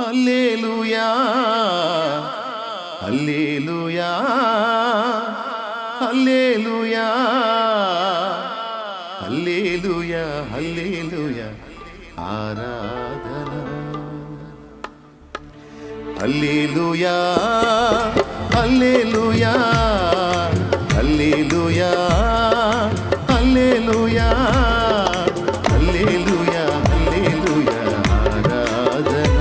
హల్లెలూయా హల్లెలూయా హల్లెలూయా హల్లెలూయా హల్లెలూయా ఆరాధన హల్లెలూయా హల్లెలూయా హల్లెలూయా హల్లెలూయా హల్లెలూయా హల్లెలూయా ఆరాధన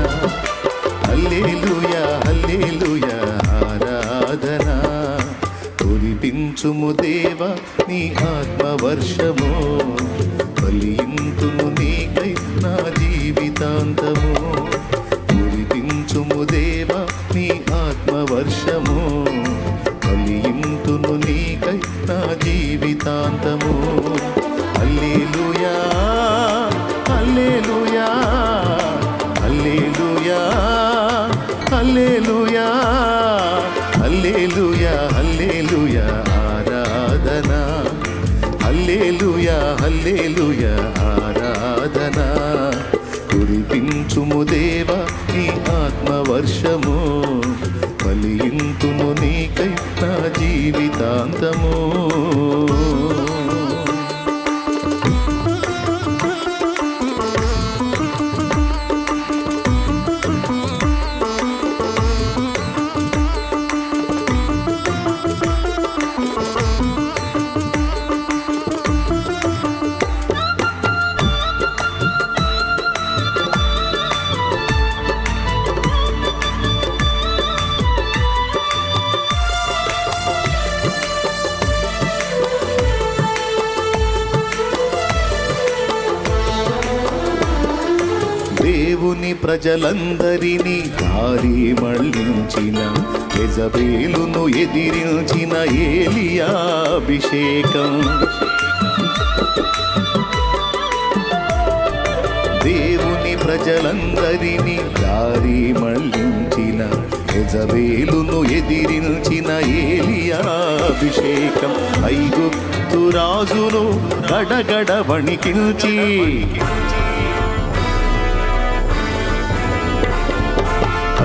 హల్లెలూయా హల్లెలూయా ఆరాధన కురిపించుము దేవా నీ ఆత్మవర్షము ఫలింతుము నీకై నా జీవితాంతము కురిపించుము దేవా నీ ఆత్మవర్షము ఫలింతును నీకై నా జీవితాంతము హల్లెలూయా హల్లెలూయా హల్లెలూయా హల్లెలూయా హల్లెలూయా హల్లెలూయా ఆరాధన హల్లెలూయా హల్లెలూయా ఆరాధన కురిపించుము దేవా నీ ఆత్మవర్షము ఫలింతును నీకై నా జీవితాంతము దేవుని ప్రజలందరినీ దారి మళ్ళించిన యెజబేలును ఎదిరించిన ఏలియా అభిషేకం దేవుని ప్రజలందరినీ దారి మళ్ళించిన యెజబేలును ఎదిరించిన ఏలియా అభిషేకం ఐగుప్తు రాజును గడగడ వణికించి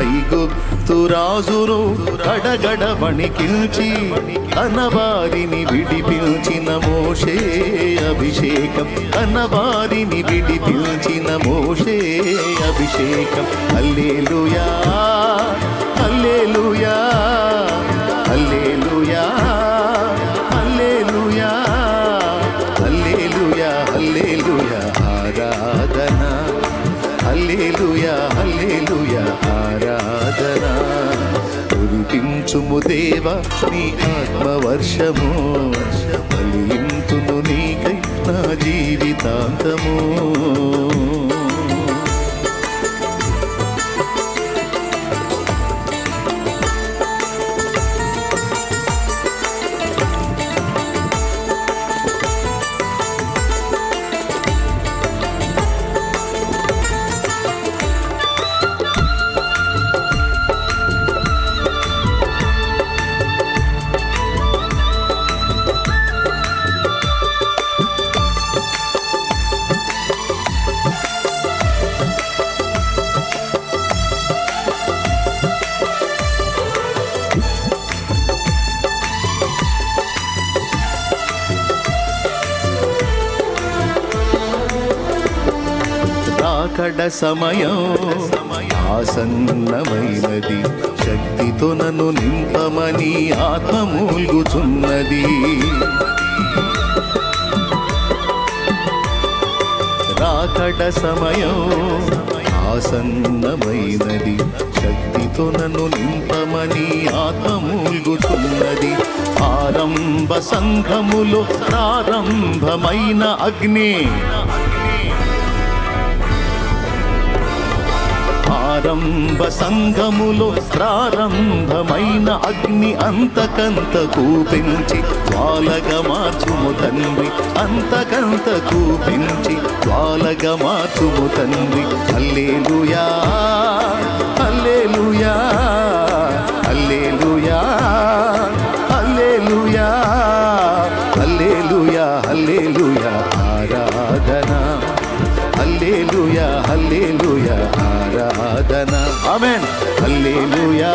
ఐగుప్తు రాజును గడగడ వణికించి తన వారిని విడిపించిన మోషే అభిషేకం తన వారిని విడిపించిన మోషే అభిషేకం హల్లెలూయా హల్లెలూయా హల్లెలూయా హల్లెలూయా హల్లెలూయా హల్లెలూయా ఆరాధన హల్లెలూయా హల్లెలూయా ఆరాధన కురిపించుము దేవా నీ ఆత్మవర్షము ఫలింతును నీకై నా జీవితాంతము రాకడ సమయం ఆసన్నమైనది శక్తితో నన్ను నింపమని ఆత్మ మూల్గుచున్నది రాకడ సమయం ఆసన్నమైనది శక్తితో నన్ను నింపమని ఆత్మ మూల్గుచున్నది ఆరంభ సంఘములో ప్రారంభమైన అగ్ని ఆరంభ సంఘములో ప్రారంభమైన అగ్ని అంతకంతకు పెంచి జ్వాలగా మార్చుము తండ్రి అంతకంతకు పెంచి జ్వాలగా మార్చుము తండ్రి హల్లెలూయా హల్లెలూయా హల్లెలూయా హల్లెలూయా హల్లెలూయా హల్లెలూయా ఆరాధన హల్లెలూయా హల్లెలూయా ఆరాధన ఆమేన్. హల్లెలూయా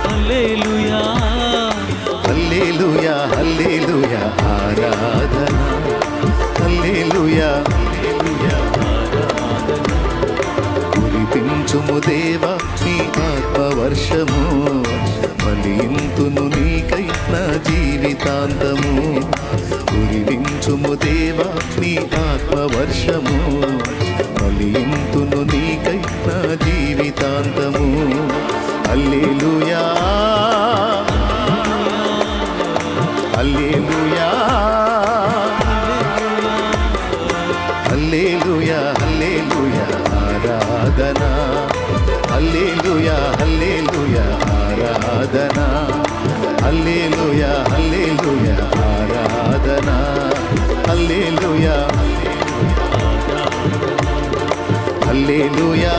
హల్లెలూయా హల్లెలూయా హల్లెలూయా ఆరాధన హల్లెలూయా కురిపించుము దేవా నీ ఆత్మవర్షము ఫలింతును నీకై నా జీవితాంతము కురిపించుము దేవా నీ ఆత్మవర్షము ఫలింతును నీకై నా జీవితాంతము హల్లెలూయా హల్లెలూయా హల్లెలూయా హల్లెలూయా ఆరాధన హల్లెలూయా హల్లెలూయా ఆరాధన హల్లెలూయా హల్లెలూయా ఆరాధన హల్లెలూయా హల్లెలూయా